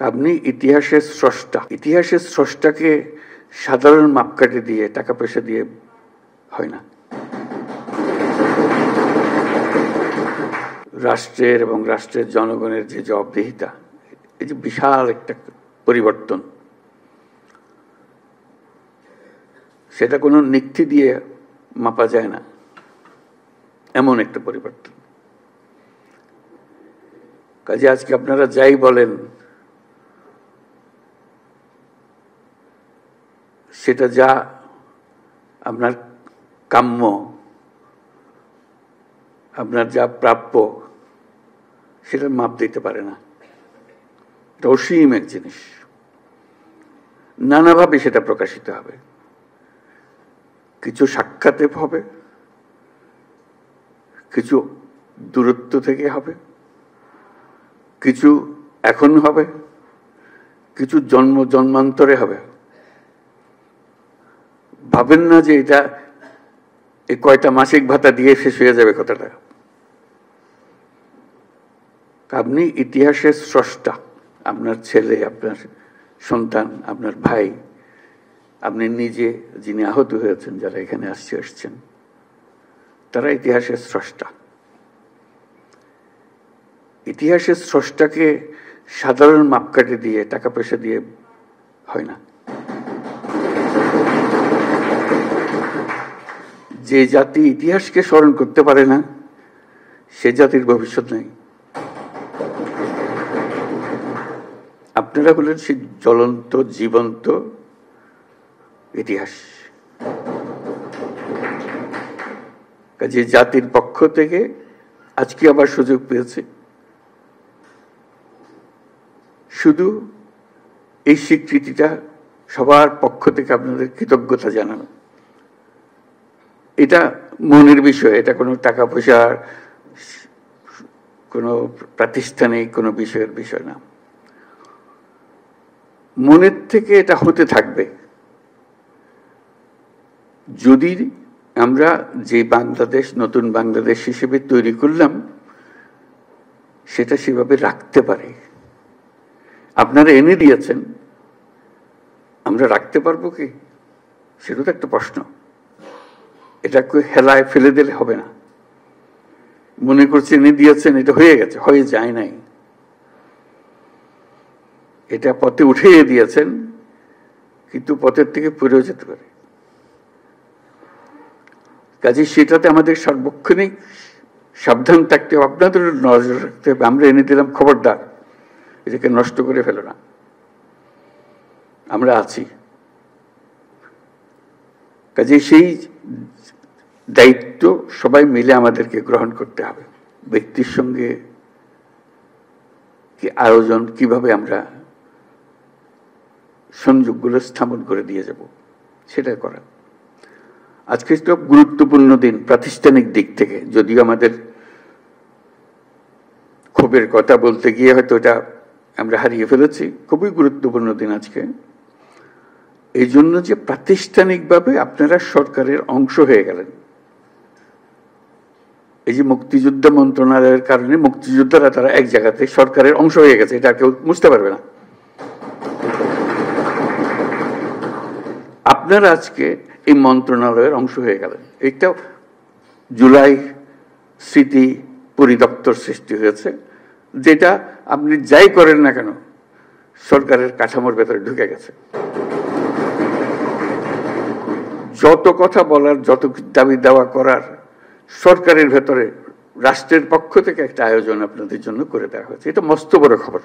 আপনি ইতিহাসের স্রষ্টা। ইতিহাসের স্রষ্টাকে সাধারণ মাপকাঠি দিয়ে, টাকা পয়সা দিয়ে হয় না। রাষ্ট্রের এবং রাষ্ট্রের জনগণের যে জবাবদিহিতা, এই যে বিশাল একটা পরিবর্তন, সেটা কোনো নিক্তি দিয়ে মাপা যায় না, এমন একটা পরিবর্তন। কাজে আজকে আপনারা যাই বলেন, সেটা যা আপনার কাম্য, আপনার যা প্রাপ্য, সেটার মাপ দিতে পারে না। এটা অসীম এক জিনিস, নানাভাবে সেটা প্রকাশিত হবে। কিছু সাক্ষাতে হবে, কিছু দূরত্ব থেকে হবে, কিছু এখন হবে, কিছু জন্মান্তরে হবে। ভাবেন না যে এটা এই কয়টা মাসিক ভাতা দিয়ে শেষ হয়ে যাবে কথাটা। আপনি ইতিহাসের স্রষ্টা। আপনার ছেলে, আপনার সন্তান, আপনার ভাই, আপনি নিজে, যিনি আহত হয়েছেন, যারা এখানে আসছেন, তারা ইতিহাসের স্রষ্টা। ইতিহাসের স্রষ্টাকে সাধারণ মাপকাঠি দিয়ে, টাকা পয়সা দিয়ে হয় না। যে জাতি ইতিহাসকে স্মরণ করতে পারে না, সে জাতির ভবিষ্যৎ নেই। আপনারা হলেন সেই জ্বলন্ত, জীবন্ত ইতিহাস। কাজে জাতির পক্ষ থেকে আজকে আবার সুযোগ পেয়েছে শুধু এই স্বীকৃতিটা সবার পক্ষ থেকে আপনাদের কৃতজ্ঞতা জানানো। এটা মনের বিষয়, এটা কোনো টাকা পয়সার, কোনো প্রাতিষ্ঠানিক কোনো বিষয়ের বিষয় না। মনের থেকে এটা হতে থাকবে যদি আমরা যে বাংলাদেশ, নতুন বাংলাদেশ হিসেবে তৈরি করলাম, সেটা সেভাবে রাখতে পারে। আপনারা এনে দিয়েছেন, আমরা রাখতে পারবো কি, সেটা তো একটা প্রশ্ন। এটা হেলায় ফেলে দিলে হবে না। মনে করছে এনে দিয়েছেন, এটা হয়ে গেছে, হয়ে যায় নাই। এটা পথে উঠিয়ে দিয়েছেন, কিন্তু পথের থেকে পড়েও যেতে পারে। কাজে সেটাতে আমাদের সার্বক্ষণিক সাবধান থাকতে হবে, আপনাদের নজর রাখতে হবে। আমরা এনে দিলাম, খবরদার এটাকে নষ্ট করে ফেলো না। আমরা আছি। কাজে সেই দায়িত্ব সবাই মিলে আমাদেরকে গ্রহণ করতে হবে। ব্যক্তির সঙ্গে কি আয়োজন, কিভাবে আমরা সংযোগগুলো স্থাপন করে দিয়ে যাব, সেটা করা। আজকে তো গুরুত্বপূর্ণ দিন প্রাতিষ্ঠানিক দিক থেকে, যদিও আমাদের ক্ষোভের কথা বলতে গিয়ে হয়তো এটা আমরা হারিয়ে ফেলেছি। খুবই গুরুত্বপূর্ণ দিন আজকে, এই জন্য যে প্রাতিষ্ঠানিকভাবে আপনারা সরকারের অংশ হয়ে গেলেন। এই যে মুক্তিযুদ্ধ মন্ত্রণালয়ের কারণে মুক্তিযোদ্ধারা তারা এক জায়গাতে সরকারের অংশ হয়ে গেছে, এটা কেউ বুঝতে পারবে না। আপনারা আজকে এই মন্ত্রণালয়ের অংশ হয়ে গেলেন। একটা জুলাই স্মৃতি পরিদপ্তর সৃষ্টি হয়েছে, যেটা আপনি যাই করেন না কেন সরকারের কাঠামোর ভেতরে ঢুকে গেছে। যত কথা বলার, যত দাবি দাওয়া করার, সরকারের ভেতরে রাষ্ট্রের পক্ষ থেকে একটা আয়োজন আপনাদের জন্য করে দেওয়া হয়েছে। এটা মস্ত বড় খবর।